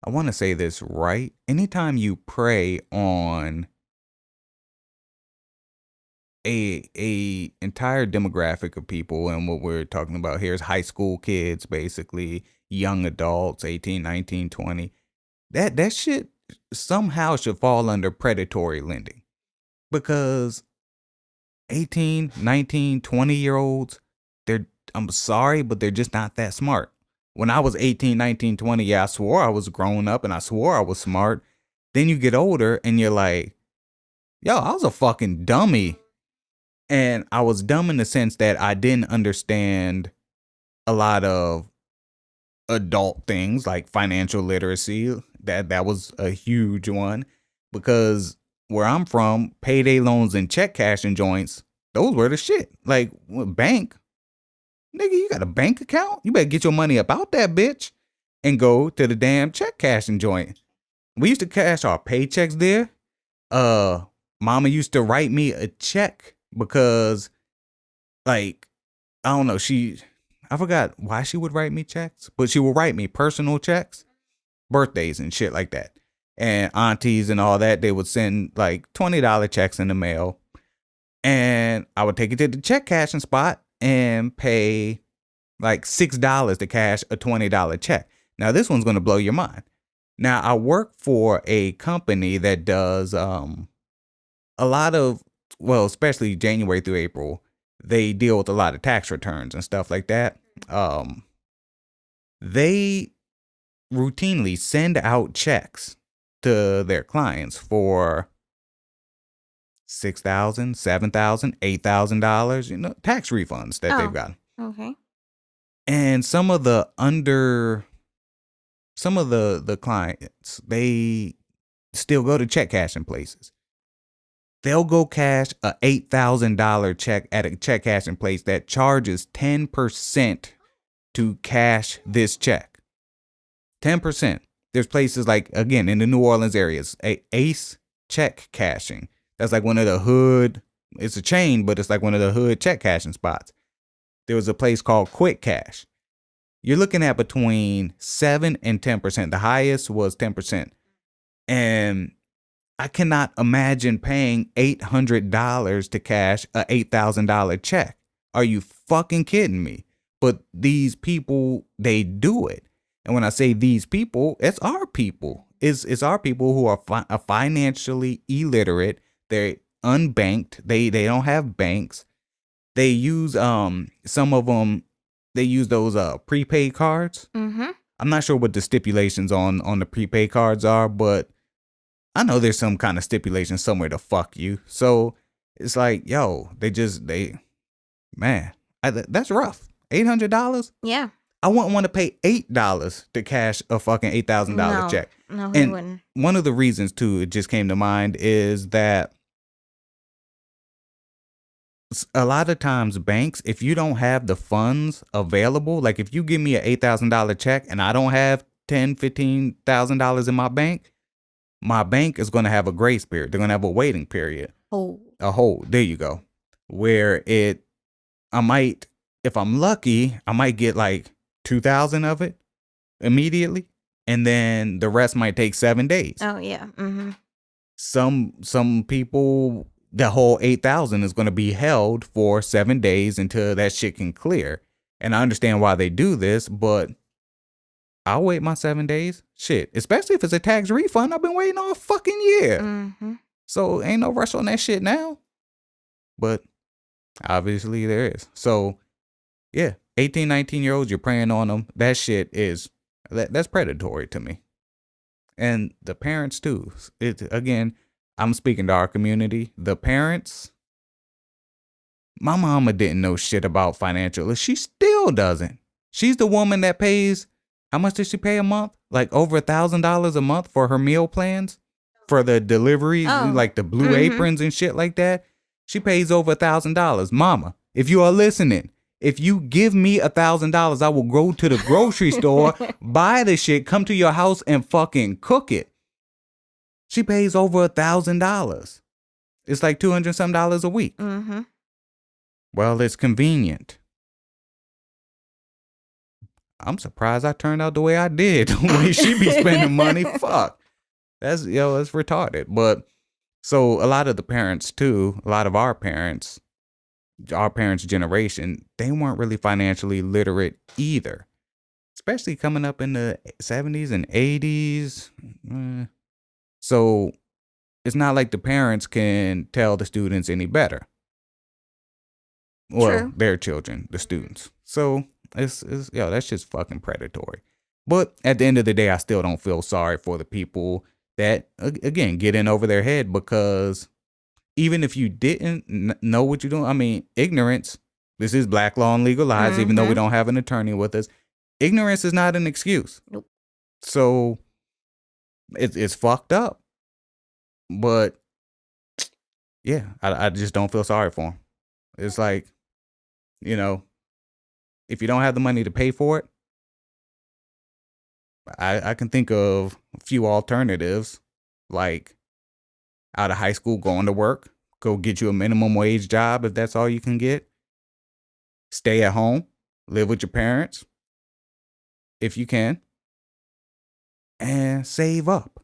I want to say this right. Anytime you prey on a entire demographic of people, and what we're talking about here is high school kids, basically young adults, 18, 19, 20. That shit somehow should fall under predatory lending, because 18, 19, 20 year olds, they're I'm sorry, but they're just not that smart. When I was 18, 19, 20, yeah, I swore I was grown up and I swore I was smart. Then you get older and you're like, yo, I was a fucking dummy. And I was dumb in the sense that I didn't understand a lot of adult things like financial literacy. That was a huge one, because where I'm from, payday loans and check cashing joints, those were the shit. Like bank, nigga, you got a bank account? You better get your money up out that bitch and go to the damn check cashing joint. We used to cash our paychecks there. Mama used to write me a check because, like, I don't know, I forgot why she would write me checks, but she would write me personal checks, birthdays and shit like that. And aunties and all that, they would send like $20 checks in the mail. And I would take it to the check cashing spot and pay like $6 to cash a $20 check. Now, this one's going to blow your mind. Now, I work for a company that does a lot of, well, especially January through April, they deal with a lot of tax returns and stuff like that. They routinely send out checks to their clients for $6,000, $7,000, $8,000, tax refunds that they've got. Okay. And some of the clients, they still go to check cashing places. They'll go cash a $8,000 check at a check cashing place that charges 10% to cash this check. 10%. There's places like, again, in the New Orleans areas, Ace Check Cashing. That's like one of the hood, it's a chain, but it's like one of the hood check cashing spots. There was a place called Quick Cash. You're looking at between 7 and 10%. The highest was 10%. And I cannot imagine paying $800 to cash a $8,000 check. Are you fucking kidding me? But these people, they do it. And when I say these people, it's our people. It's our people who are financially illiterate. They're unbanked. They don't have banks. They use some of them. They use those prepaid cards. Mm-hmm. I'm not sure what the stipulations on the prepaid cards are, but I know there's some kind of stipulation somewhere to fuck you. So it's like, yo, man, that's rough. $800? Yeah. I wouldn't want to pay $8 to cash a fucking $8,000 check. No, he wouldn't. One of the reasons too, it just came to mind, is that a lot of times banks, if you don't have the funds available, like if you give me an $8,000 check and I don't have $10,000, $15,000 in my bank is going to have a grace period. They're going to have a waiting period. A hold. There you go. Where I might, if I'm lucky, I might get like 2,000 of it immediately, and then the rest might take 7 days. Oh yeah. Mm-hmm. Some people, the whole 8,000 is going to be held for 7 days until that shit can clear. And I understand why they do this, but I'll wait my 7 days. Shit, especially if it's a tax refund. I've been waiting all fucking year. Mm-hmm. So ain't no rush on that shit now. But obviously there is. So yeah, 18, 19-year-olds, you're preying on them. That shit that's predatory to me. And the parents too. Again, I'm speaking to our community. The parents, my mama didn't know shit about financial. She still doesn't. She's the woman that pays, how much does she pay a month? Like over $1,000 a month for her meal plans, for the deliveries, like the blue aprons and shit like that. She pays over $1,000. Mama, if you are listening, if you give me $1,000, I will go to the grocery store, buy the shit, come to your house and fucking cook it. She pays over $1,000. It's like $200 some a week. Mm-hmm. Well, it's convenient. I'm surprised I turned out the way I did. The way she be spending money, fuck. That's that's retarded. But so a lot of the parents too, a lot of our parents generation, they weren't really financially literate either. Especially coming up in the 70s and 80s. So it's not like the parents can tell the students any better. Well, True. their children, the students. So it's that's just fucking predatory. But at the end of the day, I still don't feel sorry for the people that again get in over their head, because even if you didn't know what you're doing, I mean, ignorance. This is black law and legal lies. Even though we don't have an attorney with us, ignorance is not an excuse. Nope. So it's fucked up. But yeah, I just don't feel sorry for them. It's like, you know, if you don't have the money to pay for it, I can think of a few alternatives, like out of high school, going to work, go get you a minimum wage job if that's all you can get. Stay at home, live with your parents if you can, and save up.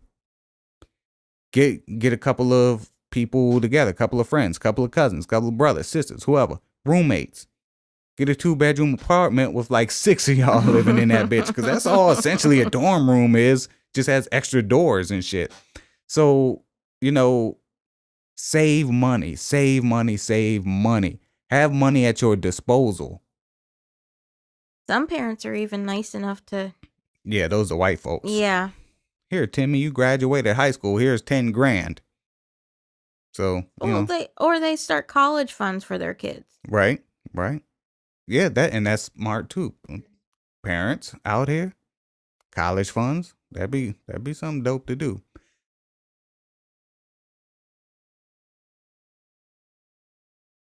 Get a couple of people together, a couple of friends, a couple of cousins, a couple of brothers, sisters, whoever, roommates. Get a 2-bedroom apartment with like 6 of y'all living in that bitch, because that's all essentially a dorm room is. Just has extra doors and shit. So, save money, save money, save money. Have money at your disposal. Some parents are even nice enough to. Yeah, those are white folks. Yeah. Here, Timmy, you graduated high school. Here's 10 grand. So, they start college funds for their kids. Right. Yeah, that's smart too. Parents out here, college funds, that'd be something dope to do.